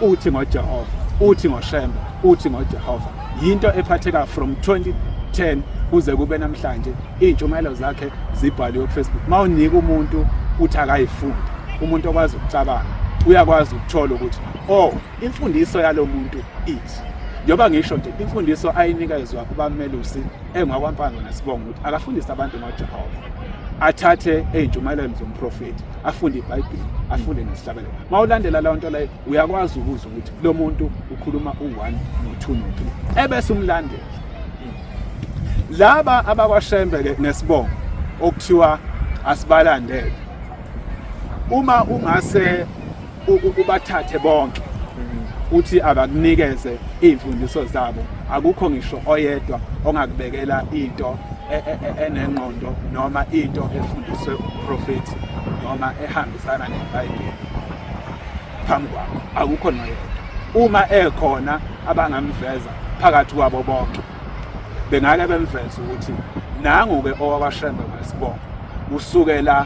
uthi ngoJehova, uthi ngoShembe, uthi ngoJehova. Yinto ephatheka from 2010 kuze kube namhlanje. Intshumayelo zakhe zibhaliwe kuFacebook. Ma unika umuntu uthi akayifunda, umuntu okwazi ukucabanga uyakwazi ukuthola ukuthi imfundiso yalo muntu ithi. njoba ngisho nje imfundiso ayinikezwa ubamelusi engakwampanga nesibongo ukuthi akafundise abantu ngoJehova, athathe ey'ntshumayelweni zomprofeti, afunde iBhayibheli, afunde nesihlabelelo. Mawulandela lawo nto leyo uyakwazi ukuzwa ukuthi lo muntu ukhuluma u1 no2 no3 ebese umlandela. Laba abakwashembe ke nesibongo okuthiwa asibalandele, uma ungase ubathathe bonke uthi abakunikeze iy'mfundiso zabo, akukho ngisho oyedwa ongakubekela into enengqondo noma into efundiswe uprofethi noma ehambisana neBhayibheli phambi kwakho, akukho noyedwa. Uma ekhona abangamveza phakathi kwabo bonke, bengake bemveze ukuthi nangu-ke owakwashembe ngesibongo usukela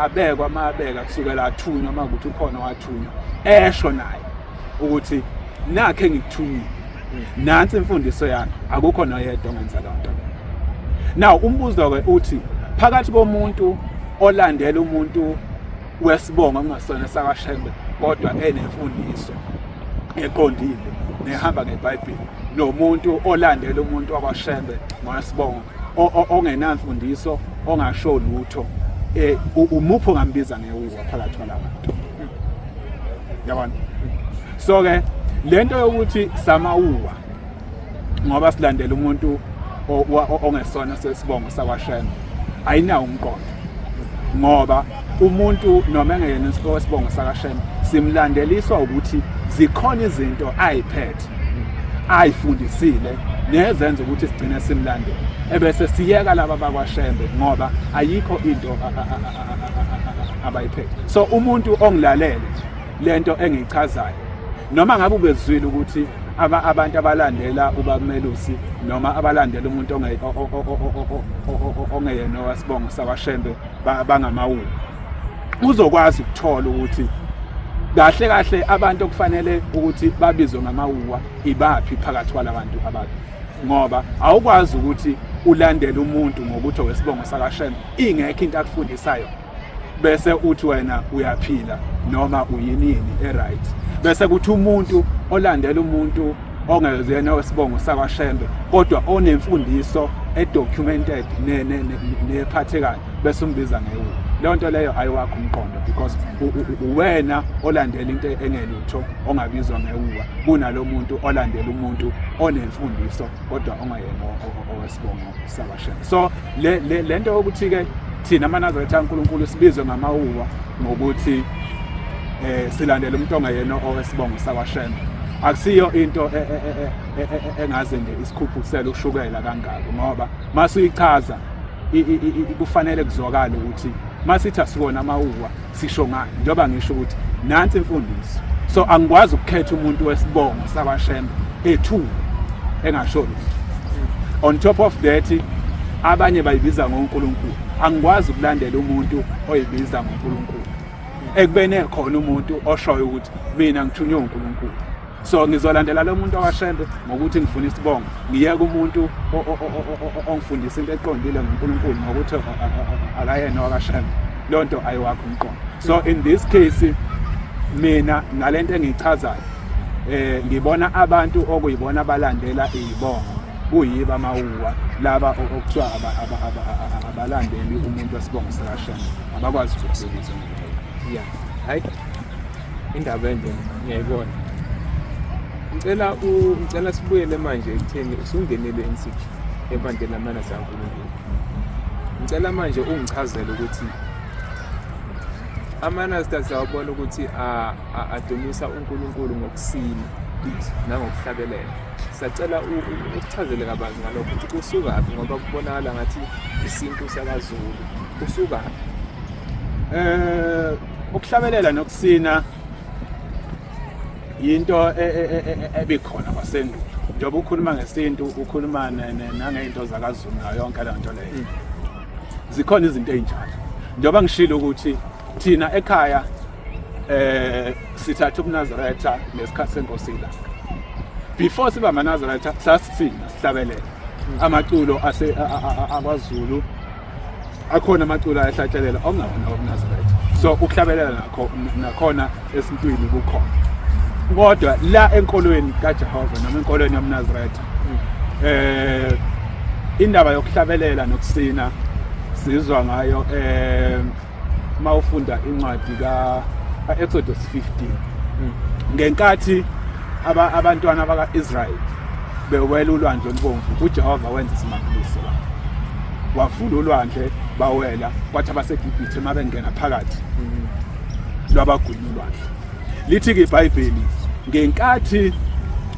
abekwa mabeka kusukela athunywa makuthi ukhona wathunywa esho naye ukuthi nakhe ngikuthunywe, nansi imfundiso yami, akukho noyedwa ongenza leyo nto. Now umbuzo-ke uthi phakathi komuntu olandela umuntu wesibongo ongasona sakwashembe kodwa enemfundiso eqondile nehamba ngeBhayibheli, nomuntu olandela umuntu wakwashembe ngosibongo ongenamfundiso ongasho lutho, umupho ngambiza ngewuwa phakathi kwalabantu. Yabona? So ke lento yokuthi samawuwa ngoba silandela umuntu ongesona sesibongo sakwashembe ayinawo umqondo, ngoba umuntu noma engeyena wesibongo sakwashembe simlandeliswa ukuthi zikhona izinto ayiphethe ayifundisile nezenza ukuthi sigcine simlandela, ebese siyeka laba bakwashembe ngoba ayikho into abayiphethe. So umuntu ongilalele lento engichazayo, noma ngabe ubezwile ukuthi abantu abalandela ubamelusi noma abalandela umuntu ongeyena wasibongo sakwashembe bangamawuwa, uzokwazi ukuthola ukuthi kahle kahle abantu okufanele ukuthi babizwe ngamawuwa ibaphi phakathi kwalabantu ababi, ngoba awukwazi ukuthi ulandele umuntu ngokuthi owesibongo sakwashembe ingekho into akufundisayo bese uthi wena uyaphila noma uyinini eright, bese kuthi umuntu olandela umuntu ongezena wesibongo sakwashembe kodwa onemfundiso edocumented nephathekayo bese umbiza ngewuwa. Leyo nto leyo ayiwakho umqondo, because uwena olandela into engelutho ongabizwa ngewuwa kunalo muntu olandela umuntu onemfundiso kodwa ongayena owesibongo sakwashembe. So le nto yokuthi ke thina amaNazaretha kaNkulunkulu sibizwe ngamawuwa ngokuthi silandela umuntu ongayena owesibongo sakwashembe, akusiyo into engaze nje isikhuphusele ushukela kangako, ngoba masuyichaza kufanele kuzwakala ukuthi masithi asikona amawuwa sisho ngani, njengoba ngisho ukuthi nansi imfundiso. So angikwazi ukukhetha umuntu wesibongo sakwashembe ethu engasho lutho. On top of that, abanye bayibiza ngoNkulunkulu, angikwazi ukulandela umuntu oyibiza ngoNkulunkulu ekubene khona umuntu oshoyo ukuthi mina ngithunywe uNkulunkulu. So ngizolandela lo muntu wakwashembe ngokuthi ngifuna isibongo, ngiyeke umuntu ongifundisa into eqondile ngoNkulunkulu ngokuthi akayena wakwashembe. Lo nto ayiwakho umqondo. So in this case mina nalento engichazayo ngibona abantu okuyibona abalandela izibongo kuyiba amawuwa laba okuthiwa abalandeli umuntu wasibongo sakwashembe abakwazi ukubhekisa. Yeah, hayi indaba enje ngiyayibona. Ngicela sibuyele manje ekutheni usungenele NCG ebandleni lamaNazaretha kaNkulunkulu. Ngicela manje ungichazele ukuthi amaNazaretha siyabona ukuthi adumisa uNkulunkulu ngokusina nangokuhlabelela. Sacela usichazele kabanzi ngalokho ukuthi kusukaphi, ngoba kubonakala ngathi isintu sakaZulu kusukaphi. Ukuhlabelela nokusina into ebikhona kwasendulo. Njengoba ukhuluma ngesintu ukhuluma nangeinto zakaZulu nayo yonke le nto leyo. Zikhona izinto ezinjalo. Njengoba ngishilo ukuthi thina ekhaya sithatha ubuNazaretha lesikhathi senkosila. Before siba amaNazaretha sasithina sihlabelela. Amaculo akwaZulu akhona amaculo ayahlatshelela ongabona ubuNazaretha. So ukuhlabelela nakhona esintwini kukhona. kodwa la enkolweni kaJehova noma enkolweni yomNazaretha indaba yokuhlabelela nokusina sizwa ngayo mawufunda incwadi kaExodus 15 ngenkathi abantwana bakaIsrael bewela ulwandle olubomvu uJehova wenza isimangaliso wavula ulwandle bawela kwathi abaseGibhithe mabengena phakathi lwabagwinya ulwandle lithi ke iBhayibheli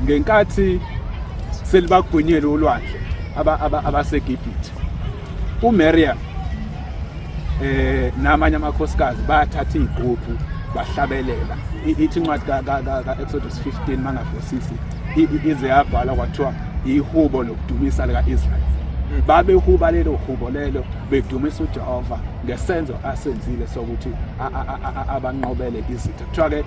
ngenkathi selibagwinyele ulwandle abaseGibhithe uMiriam namanye amakhosikazi bathatha izigubhu bahlabelela ithi incwadi kaExodus 15 mangavesisi ize yabhala kwathiwa ihubo lokudumisa likaIsrael babehuba lelo hubo lelo bedumisa uJehova ngesenzo asenzile sokuthi abanqobele izitha kuthiwa ke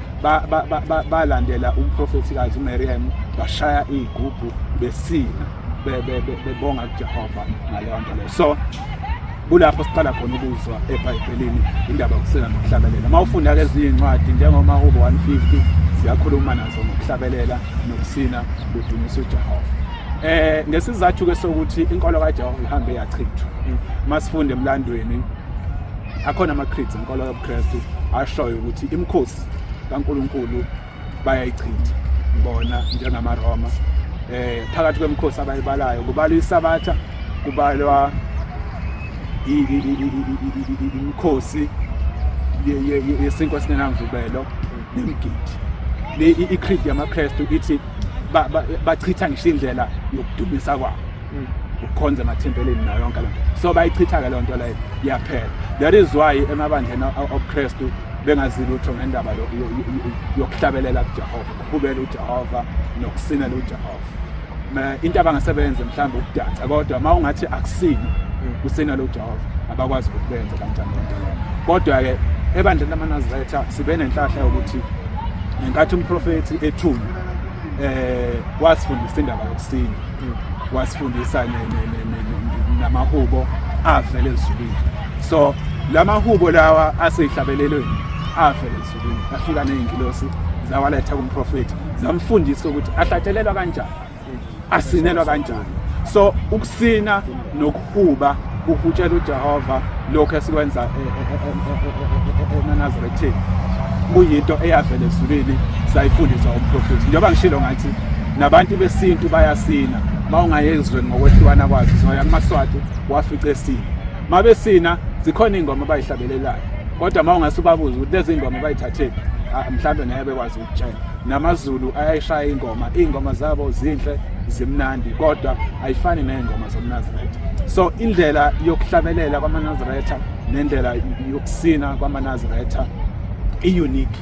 balandela umprofetikazi uMiriam bashaya izigubhu besina bebonga kuJehova ngaleyo nto leyo. So kulapho siqala khona ukuzwa eBhayibhelini indaba yokusina nokuhlabelela. Mawufunda ke ezinye incwadi njengomahubo 150 siyakhuluma nazo ngokuhlabelela nokusina udumisa uJehova. Ngesizathu ke sokuthi inkolo kaJehova ihambe yachithwa. Masifunde emlandweni akhona ama-creeds enkolo yobuKristu ashoyo ukuthi imikhosi kaNkulunkulu bayayichitha bona njengamaRoma. Phakathi kwemikhosi abayibalayo kubalwa iSabatha, kubalwa imikhosi yesinko esingenamvubelo nemgidi. I-creed yamaKristu ithi bachitha ngisho indlela yokudumisa kwabo ukukhonza emathempelini nayo yonke lento. So bayichitha ke le nto leyo yaphela. That is why emabandleni obuKristu bengazi lutho ngendaba yokuhlabelela kuJehova, ukubela uJehova nokusinela uJehova. Into abangasebenza mhlawumbe ukudansa kodwa mawungathi akusini usinela uJehova abakwazi ukwenza kanjani lento leyo. Kodwa ke ebandleni lamaNazaretha sibe nenhlahla yokuthi ngenkathi umprofeti ethunywa wasifundisa indaba yokusina wasifundisa namahubo avela ezulwini. So lamahubo lawa aseyihlabelelweni avela ezulwini afika nezingilosi zawaletha kumprofeti zamfundisa ukuthi ahlatshelelwa kanjani asinelwa kanjani. So ukusina nokuhuba ukutshela uJehova lokho esikwenza eNazaretheni kuyinto eyavela ezulwini sayifundiswa umprofeti. Njengoba ngishilo ngathi nabantu besintu bayasina mawungayezwe ngokwehlukana kwazo soya kuMaswati wafica esina mabesina zikhona ingoma abayihlabelelayo kodwa mawungasubabuza ukuthi lezi ingoma bayithathe mhlawumbe naye bekwazi ukutshela. NamaZulu ayayishaya ingoma zabo zinhle zimnandi kodwa ayifani nezingoma zomNazaretha. So indlela yokuhlabelela kwamaNazaretha nendlela yokusina kwamaNazaretha i-unique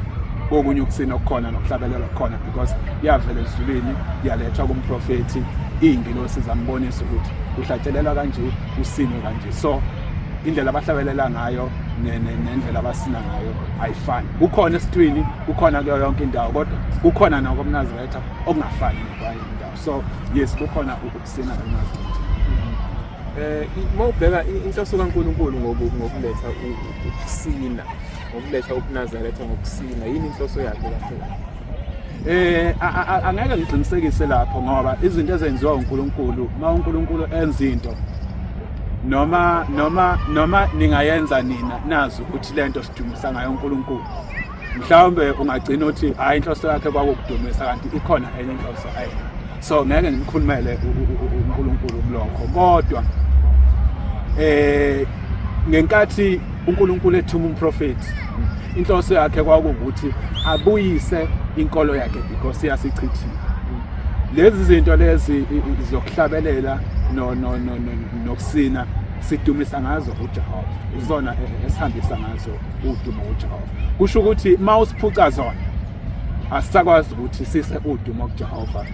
kokunye ukusina okukhona nokuhlabelela okukhona because yavela ezulwini yalethwa kumprofeti izingilosi zambonisa ukuthi uhlatshelelwa kanje usinwe kanje. So indlela abahlabelela ngayo nendlela abasina ngayo ayifani. Kukhona esithwini kukhona kuyo yonke indawo kodwa kukhona nawo komNazaretha okungafani nokwayo indawo. So yes kukhona ukusina eNazaretha. Mawubheka inhloso kaNkulunkulu ngokuletha ukusina ngokuletha uNazaretha ngokusina yini inhloso yakhe kahle? Angeke ngiqinisekise lapho ngoba izinto ezenziwa uNkulunkulu uNkulunkulu enza into noma ningayenza nina nazi ukuthi lento sidumisa ngayo uNkulunkulu. Mhlawumbe ungagcina uthi hayi inhloso yakhe kwakudumisa kanti ikhona enye inhloso ayi. So ngeke ngimkhulumele uNkulunkulu kulokho kodwa ngenkathi uNkulunkulu ethuma umprofeti inhloso yakhe kwakuwukuthi abuyise inkolo yakhe because yasichithile. Lezi zinto lezi zokuhlabelela nokusina sidumisa ngazo uJehova izona esihambisa ngazo udumo uJehova. Kusho ukuthi mawusiphuca zona asisakwazi ukuthi sise udumo kuJehova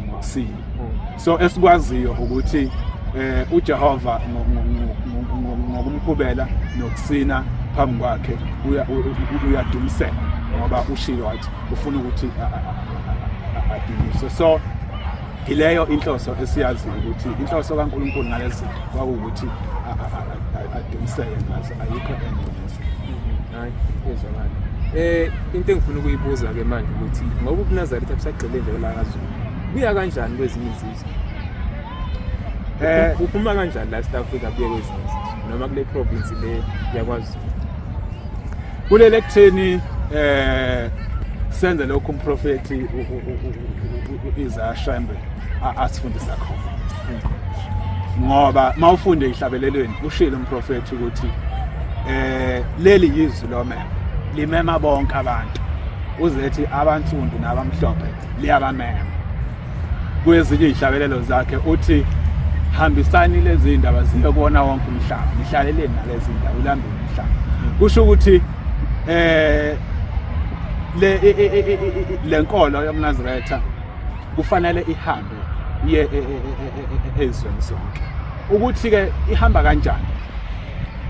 ngokusina. So esikwaziyo ukuthi uJehova ngokumkhubela nokusina phambi kwakhe uyadumisela ngoba ushilo wathi ufuna ukuthi adumiswe. So ileyo inhloso esiyazi ukuthi inhloso kaNkulunkulu ngalezi kwakuwukuthi adumiseke ngazo ayikho enye. Hayi ezwakala. Into engifuna ukuyibuza ke manje ukuthi ngoba uNazaretha busagcile nje la kaZulu buya kanjani kwezinye izizwe uphuma kanjani la South Africa buye kwezinye izizwe noma kule province le yakwaZulu kulele kutheni senze lokho umprofeti Isaiah Shembe asifundisa khona ngoba mawufunde ihlabelelweni ushilo umprofeti ukuthi leli yizwi lomema limema bonke abantu uzethi abansundu nabamhlophe liyabamema kwezinye ihlabelelo zakhe uthi hambisani lezi indaba ziye kubona wonke umhlaba nihlaleleni nalezi indaba ulambile umhlaba kusho ukuthi le nkolo yomNazaretha kufanele ihambe iye ezweni zonke ukuthi ke ihamba kanjani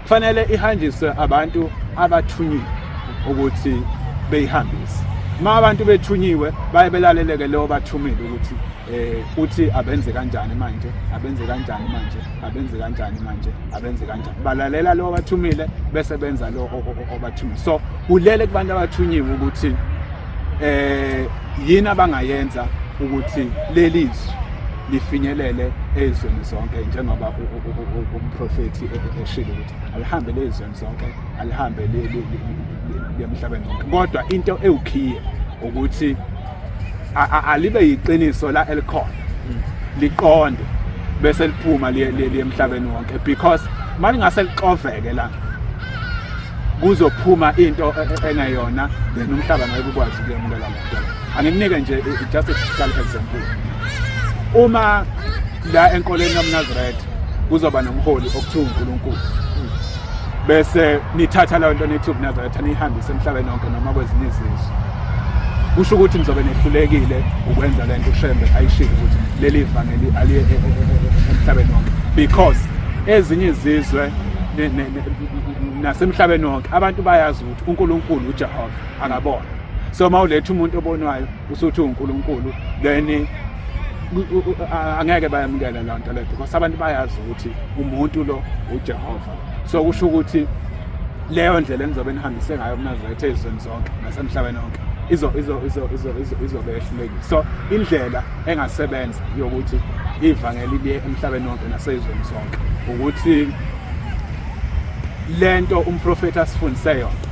kufanele ihanjiswe abantu abathunyiwe ukuthi beyihambise abantu bethunyiwe baye belaleleke lo bathumile ukuthi uthi abenze kanjani manje abenze kanjani manje abenze kanjani manje abenze kanjani balalela lo bathumile bese benza lo obathumile so ulele kubantu abathunyiwe ukuthi yini abangayenza ukuthi lelizwi lifinyelele ezweni zonke njengoba umprofeti eshilo ukuthi alihambe lezweni zonke alihambe emhlabeni wonke kodwa into ewukhiye ukuthi alibe yiqiniso la elikhona liqonde bese liphuma liye emhlabeni wonke because malingase liqoveke la kuzophuma into engayona then umhlaba ngeke ukwazi ukuyamukela lento angikunike nje just a typical example uma la enkoleni yomNazaretha kuzoba nomholi okuthiwa uNkulunkulu bese nithatha leyo nto nithi uNazaretha nihambise emhlabeni wonke noma kwezinye izizwe kusho ukuthi nizobe nehlulekile ukwenza lento uShembe ayishilo ukuthi leli ivangeli aliye emhlabeni wonke because ezinye izizwe nasemhlabeni wonke abantu bayazi ukuthi uNkulunkulu uJehova akabona so mawuletha umuntu obonwayo usuthi uNkulunkulu then angeke bayamukela le nto leyo because abantu bayazi ukuthi umuntu lo uJehova so kusho ukuthi leyo ndlela enizobe nihambise ngayo uNazaretha ezweni zonke nasemhlabeni wonke izobe ehlulekile so indlela engasebenza yokuthi ivangeli liye emhlabeni wonke nasezweni zonke ukuthi lento umprofeti asifundise yona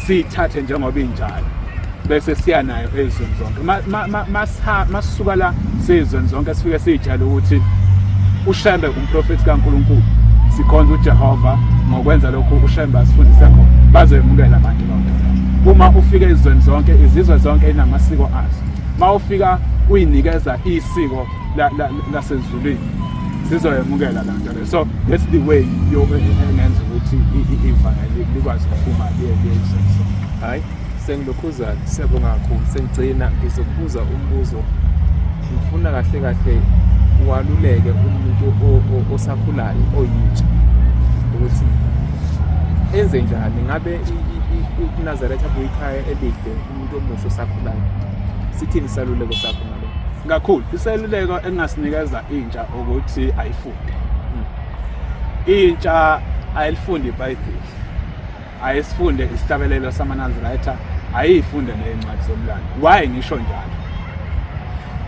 sithathe njengoba injalo bese siya nayo ezweni zonke masisuka la sezweni zonke sifike sijala ukuthi uShembe umprofeti kaNkulunkulu sikhonza uJehova ngokwenza lokho uShembe asifundise khona bazoyemukela abantu bonke uma ufika ezweni zonke izizwe zonke inamasiko azo mawufika uyinikeza isiko lasezulwini sizoyemukela la nto leyo so that's the way engenza ukuthi ivangeli likwazi ukuphuma liye hayi sengilokhuza siyabonga kakhulu sengigcina ngizokubuza umbuzo ngifuna kahle waluleke umuntu osakhulayo oyintsha ukuthi enze njani ngabe uNazaretha buyikhaya elide umuntu omusha osakhulayo sithini isaluleko sakho ngalo kakhulu iseluleko engasinikeza intsha ukuthi ayifunde intsha ayilifunde iBhayibheli ayisifunde isihlabelelo samaNazaretha ayifunde nezincwadi zomlando why ngisho njalo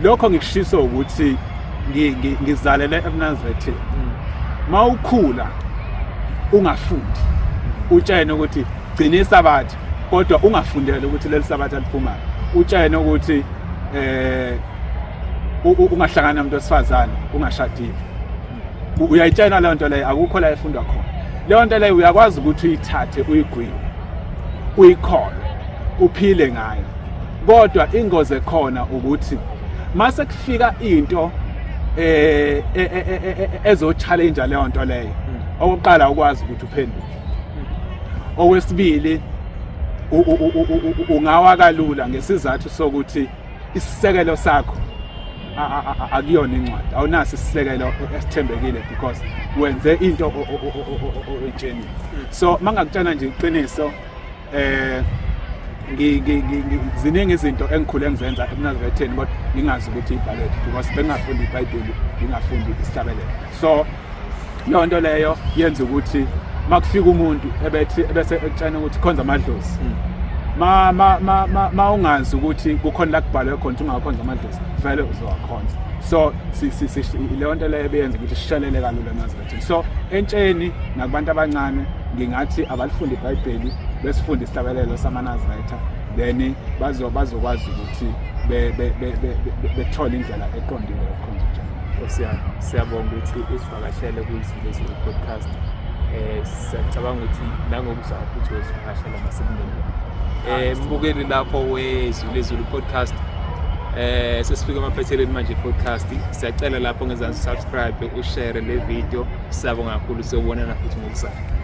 lokho ngikushiso ukuthi ngizalele eNazaretha mawukhula ungafundi utshene ukuthi gcina isabatha kodwa ungafundele ukuthi leli sabatha aliphumayo utshene ukuthi ungahlangana nomuntu wesifazane ungashadile uyayitshena leyo nto leyo akukho la efundwa khona leyo nto leyo uyakwazi ukuthi uyithathe uyigwine uyikhole uphile ngayo kodwa ingozi ekhona ukuthi mase kufika into ezo challenge leyo nto leyo okokuqala ukwazi ukuthi uphendule okwesibili ungawa kalula ngesizathu sokuthi isisekelo sakho akuyona incwadi awunaso isisekelo esithembekile because wenze into oyitsheni so mangakutshana nje iqiniso ziningi izinto engikhule ngizenza eNazaretheni kodwa ngingazi ukuthi ibhalwe because bengafundi iBhayibheli ngingafundi isihlabelelo so leyo nto leyo yenza ukuthi makufika umuntu ebese ekutshana ukuthi khonza amadlozi ma ungazi ukuthi kukhona la kubhalwe khona ukuthi ungakhonza amadlozi vele uzowakhonza. So leyo nto leyo ebenza ukuthi sishelele kalula eNazaretha. So entsheni nakubantu abancane ngingathi abalifunde iBhayibheli besifunde isihlabelelo samaNazaretha, then bazokwazi ukuthi bethole indlela eqondile yokukhonza njalo. Siyabonga ukuthi usivakashele kwiZulu Zulu podcast. Siyacabanga ukuthi nangokuzayo futhi usivakashela masekunene. Mbukeli lapho weZulu Zulu podcast. Sesifika emaphethelweni manje podcast. Siyacela lapho ngezansi subscribe, ushare le video. Siyabonga kakhulu, siyobonana futhi ngokuzayo.